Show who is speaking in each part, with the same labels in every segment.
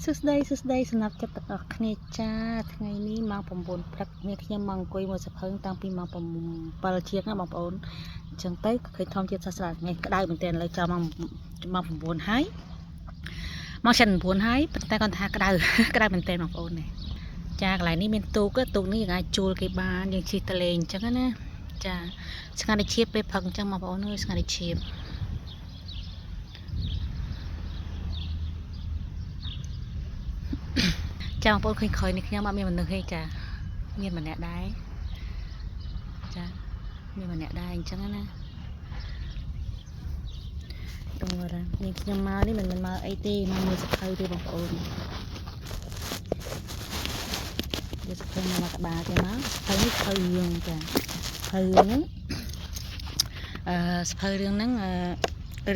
Speaker 1: សួស្តីសម្រាប់ចិត្តទាំងអស់គ្នាចាថ្ងៃនេះម៉ោង 9 ព្រឹកនេះខ្ញុំមកអង្គុយមើលសភៅតាំងពីម៉ោង 7 ជាងណាបងប្អូនអញ្ចឹងទៅឃើញធម្មជាតិសស្រាថ្ងៃក្តៅមែនទែនឥឡូវចាំម៉ោង 9 ហើយម៉ោង 9 ហើយប៉ុន្តែគាត់ថាក្តៅក្តៅមែនទែនបងប្អូននេះចាកន្លែងនេះមានទូកនេះយើងអាចជួលគេបានយើងជិះទៅលេងអញ្ចឹងណាចាស្ងាត់តែឈៀបពេលព្រឹកអញ្ចឹងបងប្អូនអើយស្ងាត់តែឈៀបចាបងប្អូនឃើញក្រោយនេះខ្ញុំអត់មានមនុស្សទេចាមានម្នាក់ដែរចាមានម្នាក់ដែរអញ្ចឹងណាទៅមើលនេះខ្ញុំមកនេះមិនមកអីទេមកមើលសភៅទេបងប្អូនយកសភៅមកក្បាលទេមកសភៅនេះសភៅរឿងចាសភៅហ្នឹងសភៅរឿងហ្នឹង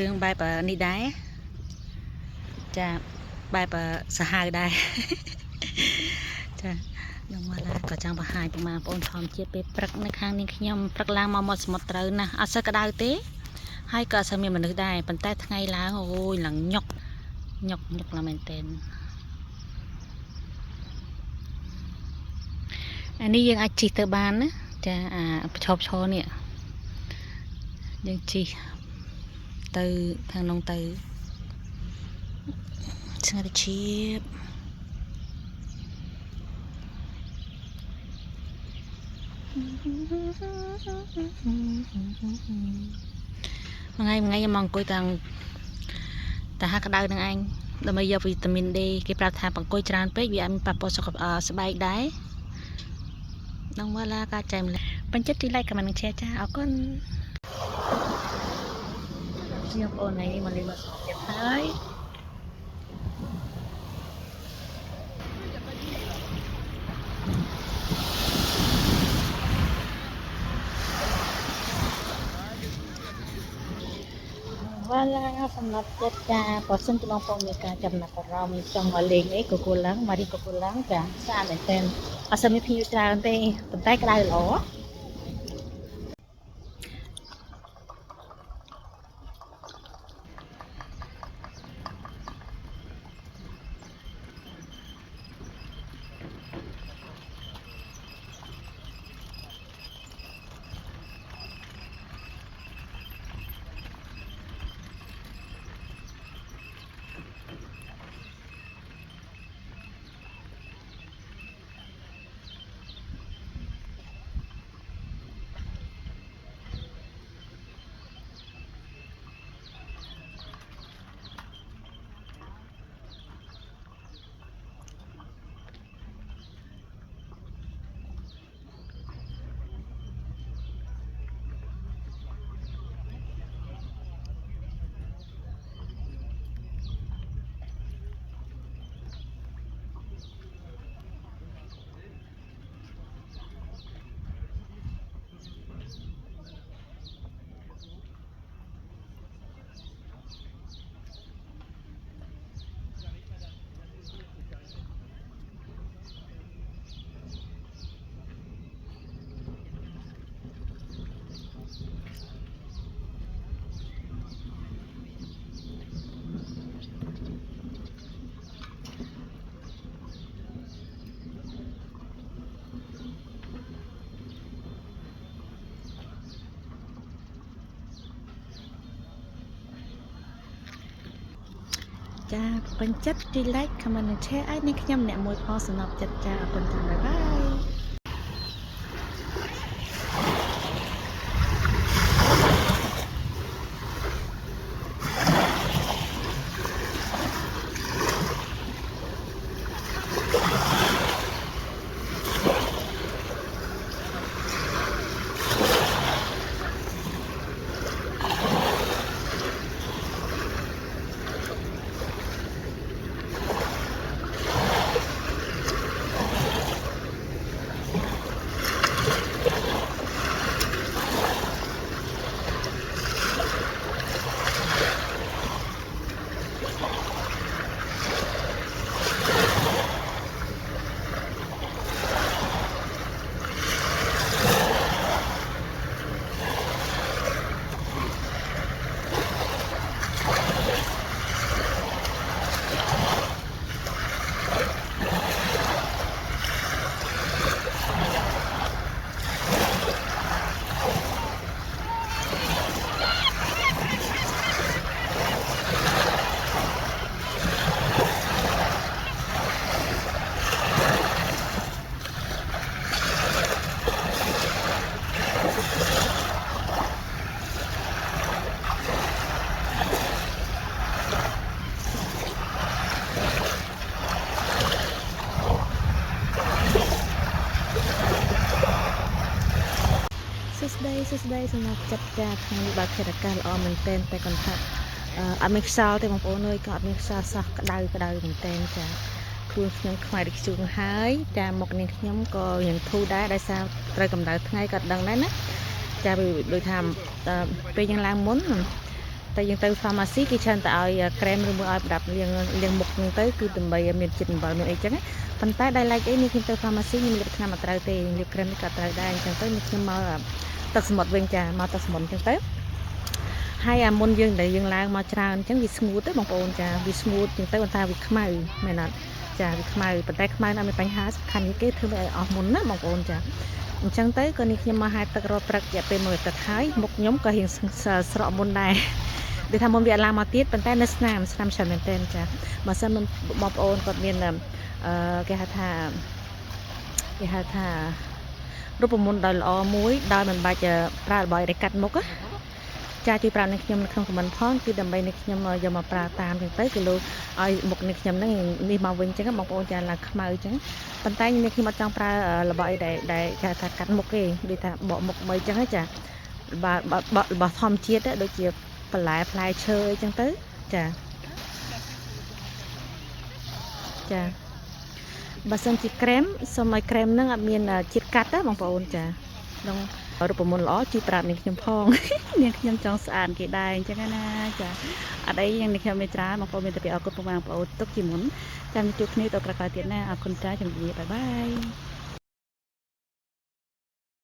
Speaker 1: រឿងបែបនេះដែរចាបែបសាហាវដែរចាខ្ញុំមកឡាក៏ចង់បង្ហាញពីបងប្អូនធម្មជាតិពេលព្រឹកនៅខាងនេះខ្ញុំព្រឹកឡើងមកមាត់សមុទ្រត្រូវណាស់អត់សូវក្តៅទេហើយក៏អត់សូវមានមនុស្សដែរប៉ុន្តែថ្ងៃឡើងអូយឡើងញុកឡើងមែនទែនអានេះយើងអាចជិះទៅបានណាចាឈរនេះយើងជិះទៅខាងនោះទៅស្ងាត់ឈៀបថ្ងៃខ្ញុំមកអង្គុយតាហាក្តៅនឹងឯងដើម្បីយកវីតាមីន D គេប្រាប់ថាអង្គុយច្រើនពេកវាអាចមានប៉ះពាល់សុខភាពស្បែកដែរនឹងមកឡាការចែកម្លែកបញ្ជាក់ទី like ខមមិន share ចាអរគុណខ្ញុំបងប្អូននេះមកលេងមកសុខភាពហើយវ៉ាឡាសម្រាប់ចិត្តចាបើសិនជាបងប្អូនមានការចំណាប់អារម្មណ៍ចង់មកលេងអីកកូឡាំងម៉ារីកកូឡាំងចាស្អាតមែនទែនអត់សូវមានភ្ញៀវច្រើនទេប៉ុន្តែក្តៅល្អចាពេញចិត្តទី like comment និង share ឲ្យនេះខ្ញុំអ្នកមួយផងសំណប់ចិត្តចាអរគុណចាបាយបាយ សួស្តីសម្រាប់ចិត្តចាថ្ងៃនេះបើកខេត្តអាកាសល្អមែនតែនតែគាត់ថាអត់មានខ្យល់ទេបងប្អូនអើយក៏អត់មានខ្យល់សោះក្តៅមែនតែនចាខ្លួនខ្ញុំខ្វាយដូចខ្ជុងហើយចាមកនាងខ្ញុំក៏រៀងធូរដែរដោយសារត្រូវកម្ដៅថ្ងៃក៏ដឹងដែរណាចាដូចថាពេលយើងឡើងមុនតែយើងទៅ pharmacy គេច្រើនតែឲ្យក្រែមឬមួយឲ្យប្រដាប់លាងមុខហ្នឹងទៅគឺដើម្បីមានជាតិអំបិលមានអីចឹងប៉ុន្តែដោយឡែកអីនេះខ្ញុំទៅ pharmacy ខ្ញុំលាបថ្នាំអត់ត្រូវទេលាបក្រែមនេះក៏ត្រូវដែរអញ្ចឹងទៅនេះខ្ញុំមកទឹកសមុទ្រវិញចាមកទឹកសមុទ្រអញ្ចឹងទៅហើយអាមុនយើងដែលយើងឡើងមកច្រើនអញ្ចឹងវាស្ងួតទេបងប្អូនចាវាស្ងួតអញ្ចឹងទៅប៉ុន្តែវាខ្មៅមែនអត់ចាវាខ្មៅប៉ុន្តែខ្មៅអត់មានបញ្ហាសំខាន់គេធ្វើឲ្យអស់មុនណាបងប្អូនចាអញ្ចឹងទៅក៏នេះខ្ញុំមកហែកទឹករត់ព្រឹករយៈពេល1អាទិត្យហើយមុខខ្ញុំក៏រៀងស្រក់មុនដែរដូចថាមុនវាឡើងមកទៀតប៉ុន្តែនៅស្នាមច្រើនមែនទែនចាបើសិនបងប្អូនគាត់មានគេហៅថារូបមន្តដ៏ល្អមួយដោយមិនបាច់ប្រើរបបកាត់មុខចាជួយប្រាប់នឹងខ្ញុំនៅក្នុងខមមិនផងគឺដើម្បីនឹងខ្ញុំយកមកប្រើតាមចឹងទៅគឺលោកឲ្យមុខនេះខ្ញុំហ្នឹងនេះមកវិញចឹងបងប្អូនចាឡើងខ្មៅចឹងប៉ុន្តែនេះខ្ញុំអត់ចង់ប្រើរបបអីដែលគេថាកាត់មុខទេដូចថាបកមុខបីចឹងចារបស់ធម្មជាតិដូចជាបន្លែផ្លែឈើអីចឹងទៅចាបើសិនជាក្រែមសូមឲ្យក្រែមហ្នឹងអត់មានជាតិកាត់ណាបងប្អូនចាក្នុងរូបមន្តល្អជួយប្រាប់នាងខ្ញុំផងនាងខ្ញុំចង់ស្អាតគេដែរអញ្ចឹងណាចាអត់អីយ៉ាងនេះខ្ញុំមានច្រើនបងប្អូនមានតែពីអរគុណបងប្អូនទុកជាមុនចាំជួបគ្នាទៅក្រោយទៀតណាអរគុណចាជំរាបបាយ